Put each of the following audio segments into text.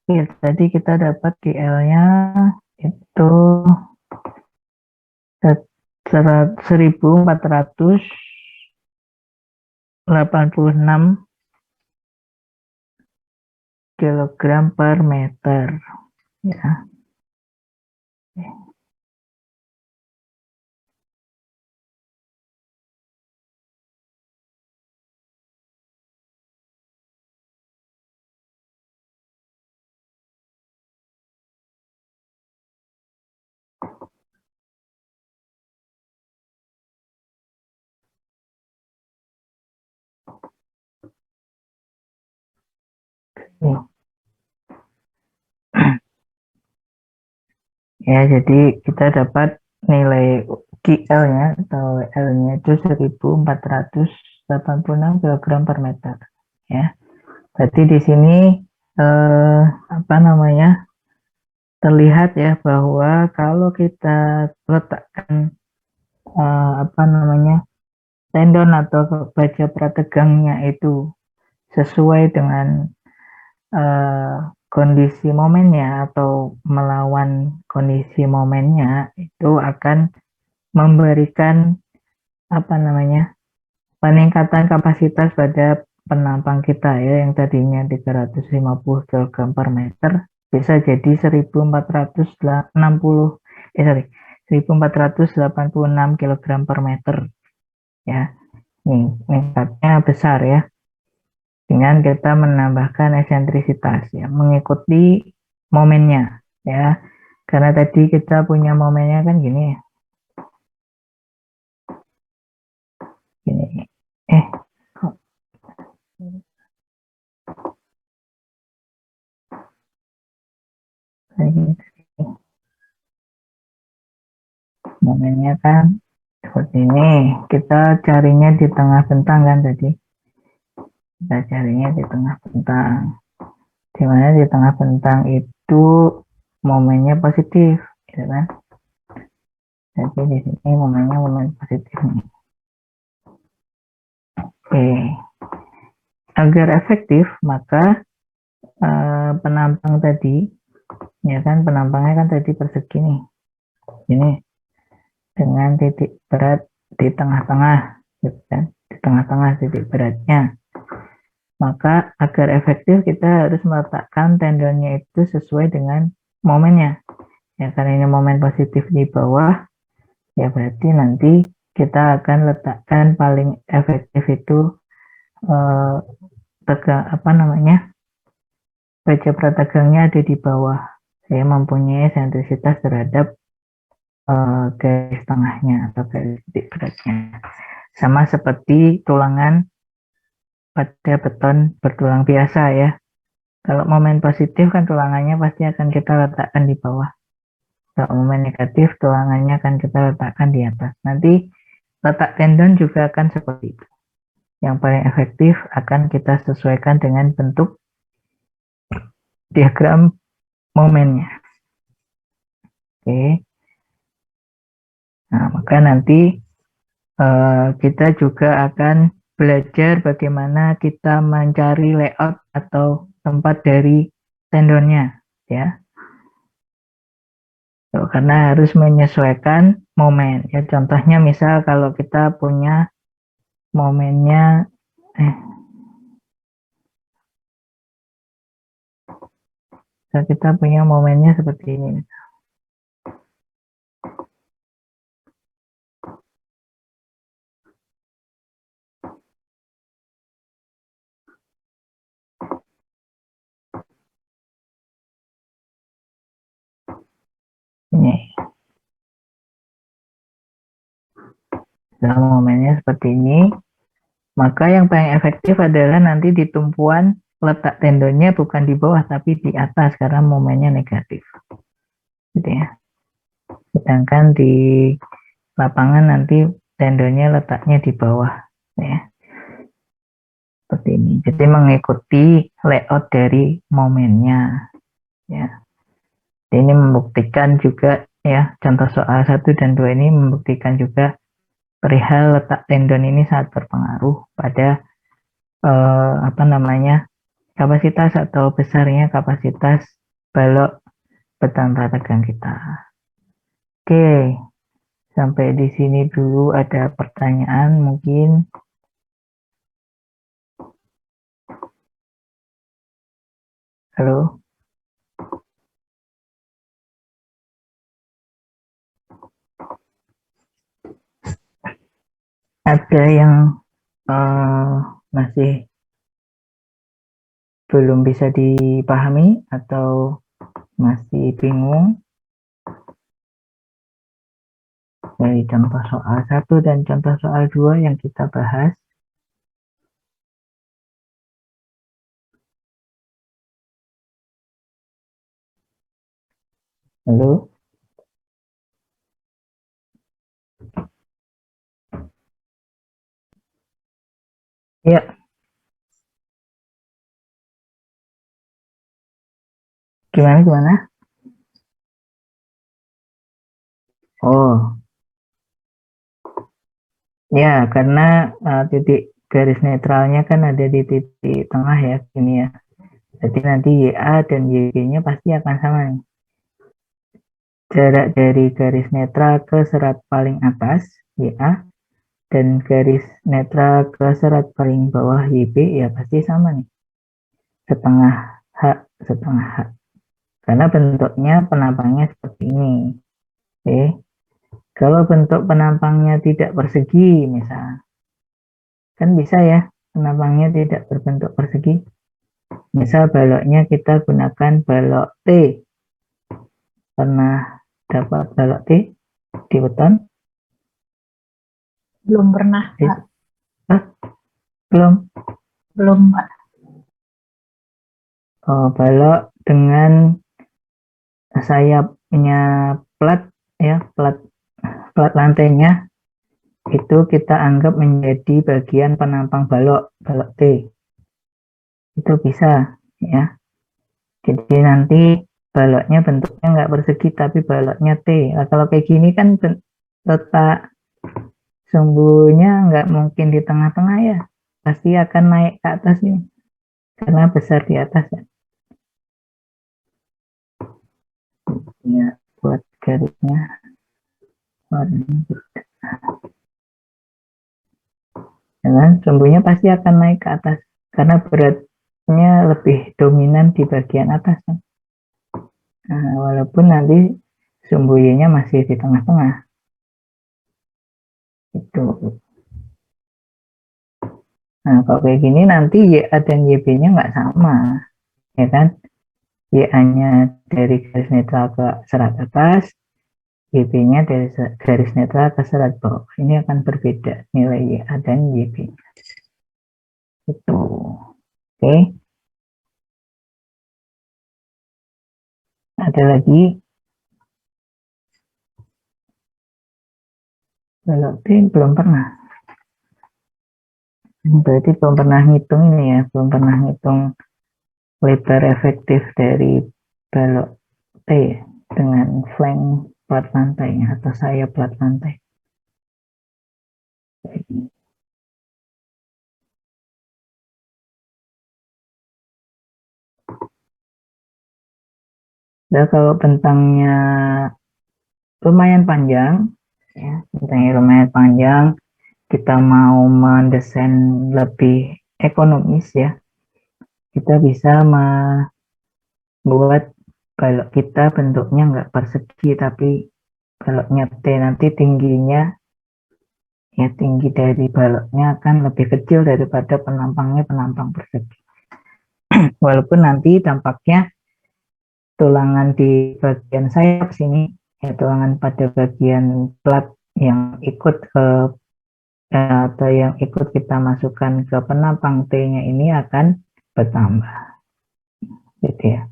Oke, tadi kita dapat GL-nya itu 1486 kilogram per meter. Ya. Ya, jadi kita dapat nilai QL-nya atau L-nya itu 1486 kilogram per meter. Ya, berarti di sini apa namanya terlihat ya bahwa kalau kita letakkan apa namanya tendon atau baja prategangnya itu sesuai dengan eh, kondisi momennya atau melawan kondisi momennya itu akan memberikan apa namanya peningkatan kapasitas pada penampang kita ya yang tadinya 350 kg per meter bisa jadi 1486 kg per meter ya. Nih, meningkatnya besar ya dengan kita menambahkan eksentrisitas ya mengikuti momennya ya. Karena tadi kita punya momennya kan gini ya. Gini. Eh, kok kayak gini? Momennya kan seperti ini. Kita carinya di tengah bentang kan tadi. Kita carinya di tengah bentang. Dimana di tengah bentang itu momennya positif, gitu kan? Jadi di sini momennya momen positif nih. Oke. Agar efektif, maka penampang tadi, ya kan penampangnya kan tadi persegi nih. Ini dengan titik berat di tengah-tengah, gitu kan? Di tengah-tengah titik beratnya. Maka agar efektif kita harus meletakkan tendonnya itu sesuai dengan momennya. Ya karena ini momen positif di bawah, ya berarti nanti kita akan letakkan paling efektif itu eh, tegak apa namanya baja prategangnya ada di bawah. Saya mempunyai sentrisitas terhadap garis tengahnya atau garis titik beratnya. Sama seperti tulangan pada beton bertulang biasa ya. Kalau momen positif kan tulangannya pasti akan kita letakkan di bawah. Kalau momen negatif tulangannya akan kita letakkan di atas. Nanti letak tendon juga akan seperti itu. Yang paling efektif akan kita sesuaikan dengan bentuk diagram momennya. Oke. Nah, maka nanti kita juga akan belajar bagaimana kita mencari layout atau tempat dari tendonnya, ya. Karena harus menyesuaikan momen. Ya, contohnya misal kalau kita punya momennya, kita punya momennya seperti ini. Ini, dalam momennya seperti ini. Maka yang paling efektif adalah nanti di tumpuan letak tendonnya bukan di bawah tapi di atas karena momennya negatif. Gitu ya. Sedangkan di lapangan nanti tendonnya letaknya di bawah ya. Seperti ini. Jadi mengikuti layout dari momennya ya. Ini membuktikan juga ya, contoh soal 1 dan 2 ini membuktikan juga perihal letak tendon ini sangat berpengaruh pada apa namanya kapasitas atau besarnya kapasitas balok bertanpa tegang kita. Oke, sampai di sini dulu. Ada pertanyaan mungkin? Halo? Ada yang masih belum bisa dipahami atau masih bingung dari contoh soal 1 dan contoh soal 2 yang kita bahas? Halo? Ya, gimana? Oh, ya, karena titik garis netralnya kan ada di titik tengah ya, ini ya. Jadi nanti YA dan YB-nya pasti akan sama nih. Jarak dari garis netral ke serat paling atas, YA, dan garis netral ke serat paling bawah, YB, ya pasti sama nih. Setengah H, setengah H. Karena bentuknya penampangnya seperti ini. Oke. Kalau bentuk penampangnya tidak persegi, misal, kan bisa ya, penampangnya tidak berbentuk persegi. Misal baloknya kita gunakan balok T. Pernah dapat balok T di beton? Belum pernah, Pak. Hah? Belum? Belum, Pak. Oh, balok dengan sayapnya plat ya, plat lantainya itu kita anggap menjadi bagian penampang balok T. Itu bisa ya. Jadi nanti baloknya bentuknya nggak persegi tapi baloknya T. Nah, kalau kayak gini kan letak sumbunya nggak mungkin di tengah-tengah ya. Pasti akan naik ke atas nih. Karena besar di atas ya. Ya, buat garisnya warnanya. Ya kan? Sumbunya pasti akan naik ke atas. Karena beratnya lebih dominan di bagian atas kan. Nah, walaupun nanti sumbu Y-nya masih di tengah-tengah. Itu. Nah, kalau kayak gini nanti YA dan YB-nya nggak sama. Ya kan? YA-nya dari garis netral ke serat atas, YB-nya dari garis netral ke serat bawah. Ini akan berbeda nilai YA dan YB. Itu. Oke. Ada lagi? Kalau T belum pernah. Berarti belum pernah ngitung ini ya, belum pernah ngitung lebar efektif dari balok T dengan flank plat lantainya atau sayap plat lantai. Nah, kalau bentangnya lumayan panjang, ya, bentangnya lumayan panjang, kita mau mendesain lebih ekonomis ya, kita bisa membuat balok kita bentuknya nggak persegi, tapi baloknya T nanti tingginya, ya tinggi dari baloknya akan lebih kecil daripada penampang persegi. Walaupun nanti tampaknya tulangan di bagian sayap sini, ya tulangan pada bagian plat yang ikut ke atau yang ikut kita masukkan ke penampang T-nya ini akan bertambah, gitu ya.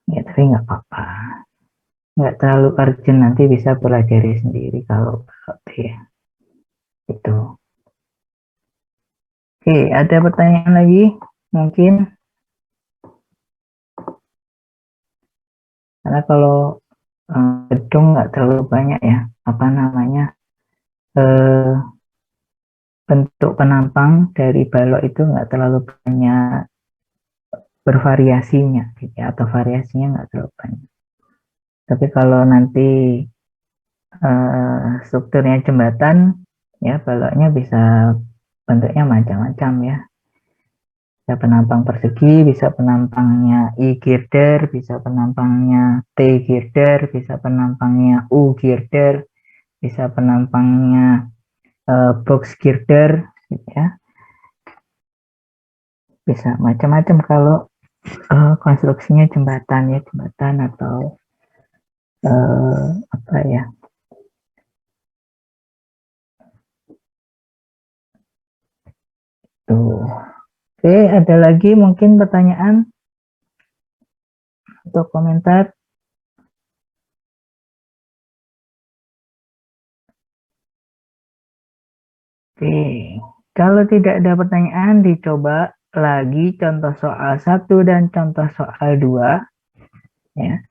Ya tapi nggak apa-apa, nggak terlalu urgent, nanti bisa pelajari sendiri kalau T ya. Itu. Ada pertanyaan lagi mungkin? Karena kalau gedung nggak terlalu banyak ya, apa namanya, eh, bentuk penampang dari balok itu nggak terlalu banyak bervariasinya gitu ya, atau variasinya nggak terlalu banyak. Tapi kalau nanti strukturnya jembatan, ya baloknya bisa bentuknya macam-macam ya. Bisa penampang persegi, bisa penampangnya I-girder, bisa penampangnya T-girder, bisa penampangnya U-girder, bisa penampangnya box girder, gitu ya. Bisa macam-macam kalau konstruksinya jembatan ya, jembatan atau apa ya, tuh. Oke, ada lagi mungkin pertanyaan atau komentar? Oke, kalau tidak ada pertanyaan, dicoba lagi contoh soal 1 dan contoh soal 2 ya.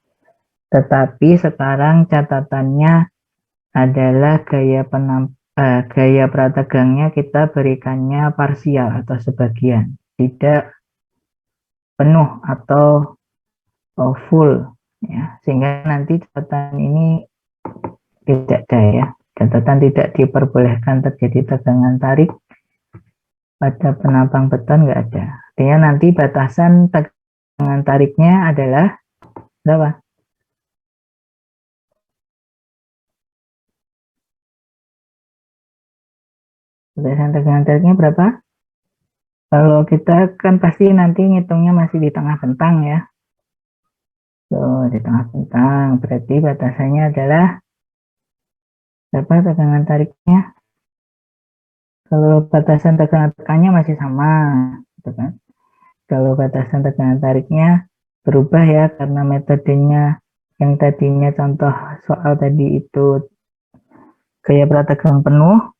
Tetapi sekarang catatannya adalah gaya prategangnya kita berikannya parsial atau sebagian, tidak penuh atau full ya, sehingga nanti catatan ini tidak ada ya. Catatan tidak diperbolehkan terjadi tegangan tarik pada penampang beton, nggak ada. Artinya nanti batasan tegangan tariknya adalah berapa? Batasan tegangan tariknya berapa? Kalau kita kan pasti nanti ngitungnya masih di tengah bentang ya. Tuh, di tengah bentang. Berarti batasannya adalah berapa tegangan tariknya? Kalau batasan tegangan tekannya masih sama, gitu kan? Kalau batasan tegangan tariknya berubah ya, karena metodenya yang tadinya contoh soal tadi itu gaya prategang penuh,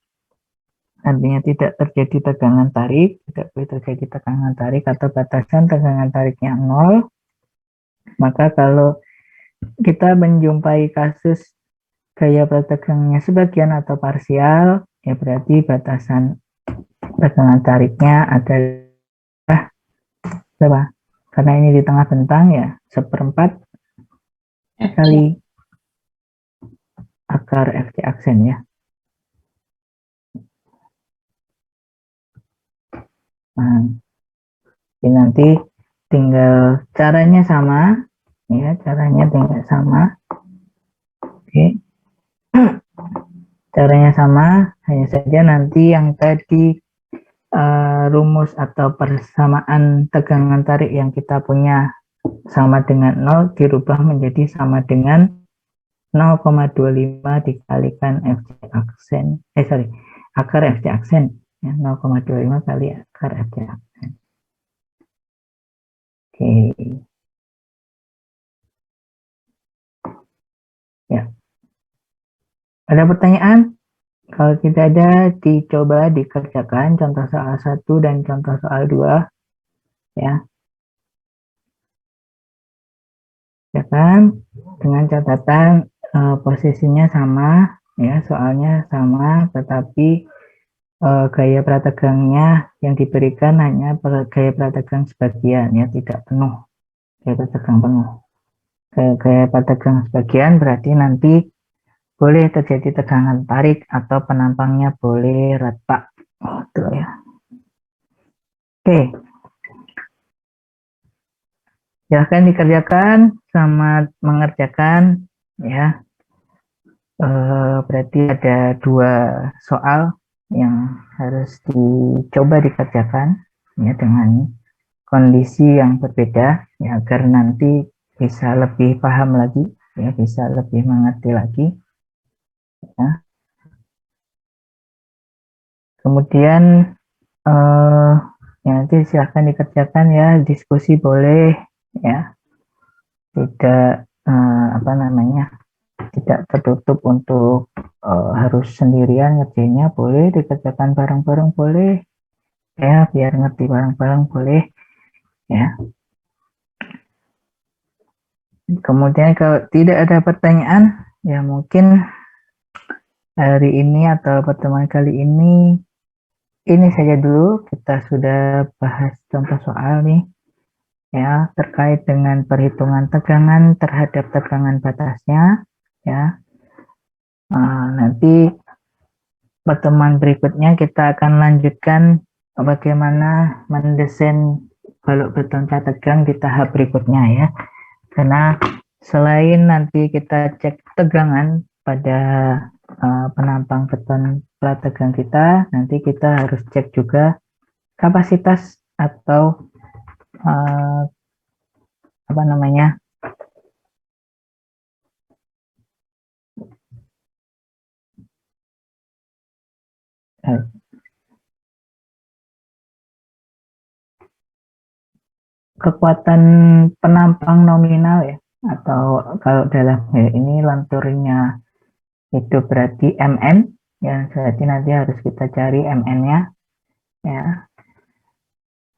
artinya tidak terjadi tegangan tarik, tidak boleh terjadi tegangan tarik atau batasan tegangan tariknya 0. Maka kalau kita menjumpai kasus gaya prategangnya sebagian atau parsial, ya berarti batasan tegangan tariknya adalah berapa? Karena ini di tengah bentang ya, 1/4 kali akar FT aksen ya. Nah, ini nanti tinggal caranya sama, ya caranya tinggal sama. Oke, caranya sama, hanya saja nanti yang tadi rumus atau persamaan tegangan tarik yang kita punya sama dengan 0 dirubah menjadi sama dengan 0,25 dikalikan FT aksen, akar FT aksen ya, 0,25 kali akar FT aksen. Oke. Ya. Ada pertanyaan? Kalau tidak ada, dicoba dikerjakan contoh soal 1 dan contoh soal 2 ya. Ya kan? Dengan catatan posisinya sama ya, soalnya sama, tetapi gaya prategangnya yang diberikan hanya gaya prategang sebagian ya, tidak penuh, gaya prategang penuh. Gaya prategang sebagian berarti nanti boleh terjadi tegangan tarik atau penampangnya boleh retak. Oh, itu ya. Oke. Silahkan dikerjakan, selamat mengerjakan ya. Berarti ada 2 soal yang harus dicoba dikerjakan ya, dengan kondisi yang berbeda ya, agar nanti bisa lebih paham lagi ya, bisa lebih mengerti lagi ya. Kemudian ya nanti silahkan dikerjakan ya, diskusi boleh ya, tidak apa namanya, tidak tertutup untuk harus sendirian ngerjainnya, boleh dikerjakan bareng-bareng boleh ya, biar ngerti bareng-bareng boleh ya. Kemudian kalau tidak ada pertanyaan ya, mungkin hari ini atau pertemuan kali ini ini saja dulu, kita sudah bahas contoh soal nih, ya, terkait dengan perhitungan tegangan terhadap tegangan batasnya, ya. Nanti pertemuan berikutnya kita akan lanjutkan bagaimana mendesain balok beton prategang di tahap berikutnya, ya. Karena selain nanti kita cek tegangan pada penampang beton prategang kita, nanti kita harus cek juga kapasitas atau apa namanya, kekuatan penampang nominal, ya, atau kalau dalam ini lenturnya itu berarti MN, ya, berarti nanti harus kita cari MN-nya, ya.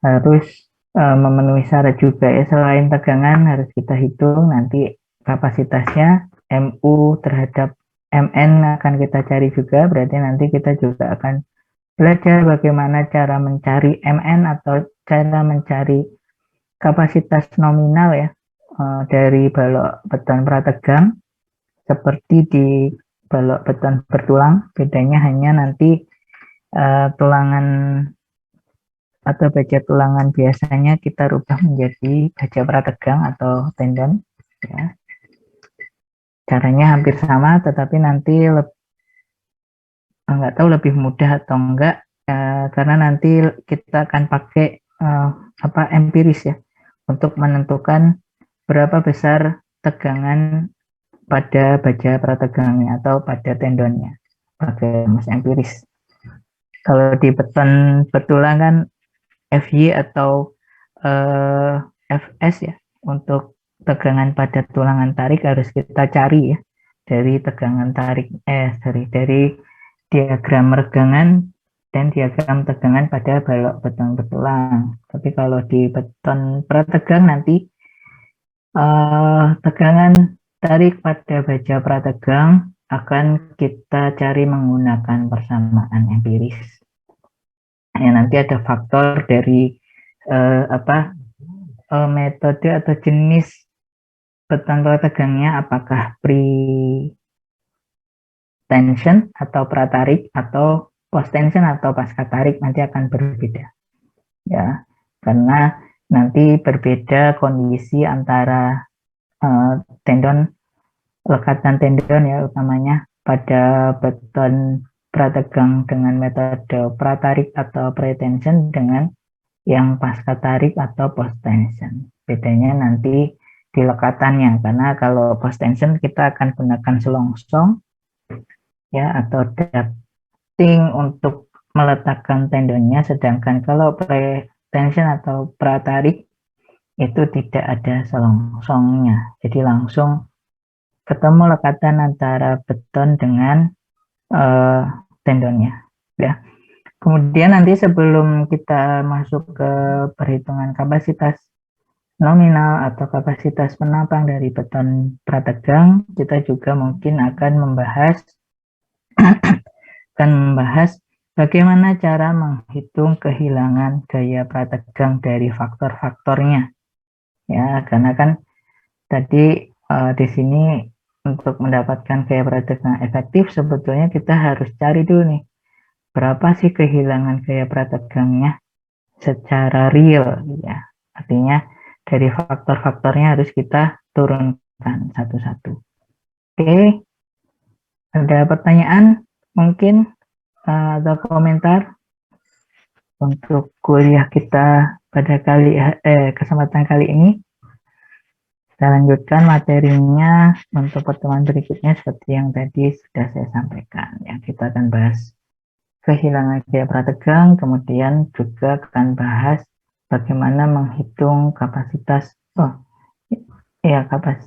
Harus memenuhi syarat juga, ya, selain tegangan harus kita hitung nanti kapasitasnya, MU terhadap MN akan kita cari juga, berarti nanti kita juga akan belajar bagaimana cara mencari MN atau cara mencari kapasitas nominal, ya, dari balok beton prategang seperti di balok beton bertulang. Bedanya hanya nanti tulangan atau baja tulangan biasanya kita rubah menjadi baja prategang atau tendon, ya. Caranya hampir sama, tetapi nanti nggak tahu lebih mudah atau enggak, karena nanti kita akan pakai empiris, ya, untuk menentukan berapa besar tegangan pada baja prategangnya atau pada tendonnya, pakai rumus empiris. Kalau di beton bertulang kan FY atau FS, ya, untuk tegangan pada tulangan tarik harus kita cari, ya, dari tegangan tarik dari diagram regangan dan diagram tegangan pada balok beton bertulang. Tapi kalau di beton prategang nanti tegangan tarik pada baja prategang akan kita cari menggunakan persamaan empiris. Ya, nanti ada faktor dari metode atau jenis beton prategangnya, apakah pre-tension atau pratarik atau post-tension atau pasca tarik, nanti akan berbeda, ya, karena nanti berbeda kondisi antara tendon, lekatan tendon, ya, utamanya pada beton prategang dengan metode pratarik atau pre-tension dengan yang pasca tarik atau post tension. Bedanya nanti di lekatannya, karena kalau post tension kita akan gunakan selongsong, ya, atau ducting untuk meletakkan tendonnya, sedangkan kalau pre tension atau pratarik itu tidak ada selongsongnya, jadi langsung ketemu lekatan antara beton dengan tendonnya, ya. Kemudian nanti sebelum kita masuk ke perhitungan kapasitas nominal atau kapasitas penampang dari beton prategang, kita juga mungkin akan membahas bagaimana cara menghitung kehilangan gaya prategang dari faktor-faktornya, ya, karena kan tadi di sini untuk mendapatkan gaya prategang efektif sebetulnya kita harus cari dulu nih, berapa sih kehilangan gaya prategangnya secara real, ya. Artinya dari faktor-faktornya harus kita turunkan satu-satu. Oke, ada pertanyaan mungkin atau komentar untuk kuliah kita pada kesempatan kali ini? Kita lanjutkan materinya untuk pertemuan berikutnya seperti yang tadi sudah saya sampaikan, ya. Kita akan bahas kehilangan gaya prategang, kemudian juga akan bahas bagaimana menghitung kapasitas,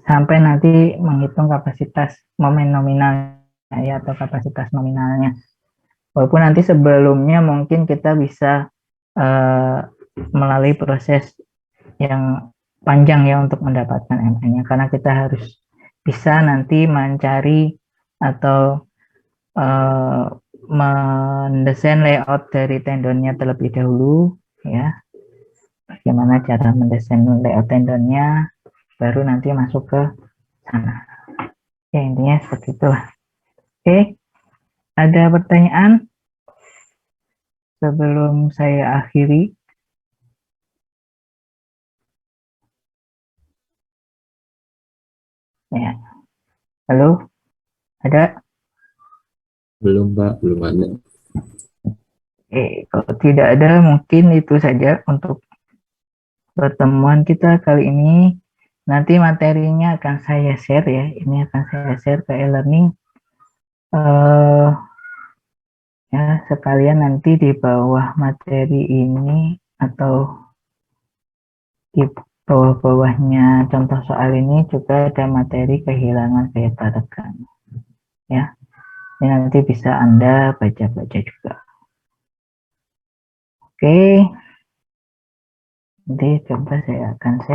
sampai nanti menghitung kapasitas momen nominal, ya, atau kapasitas nominalnya. Walaupun nanti sebelumnya mungkin kita bisa melalui proses yang panjang, ya, untuk mendapatkan MN-nya, karena kita harus bisa nanti mencari atau mendesain layout dari tendonnya terlebih dahulu, ya. Bagaimana cara mendesain layout tendonnya, baru nanti masuk ke sana. Ya, intinya seperti itulah. Oke, ada pertanyaan sebelum saya akhiri? Ya, halo, ada? Belum, Pak, belum ada. Kalau tidak ada, mungkin itu saja untuk pertemuan kita kali ini. Nanti materinya akan saya share ya. Ini akan saya share ke e-learning. Ya, sekalian nanti di bawah materi ini atau di bawah-bawahnya contoh soal ini juga ada materi kehilangan beta tekan. Ya, ini nanti bisa Anda baca-baca juga. Oke, nanti coba saya akan share.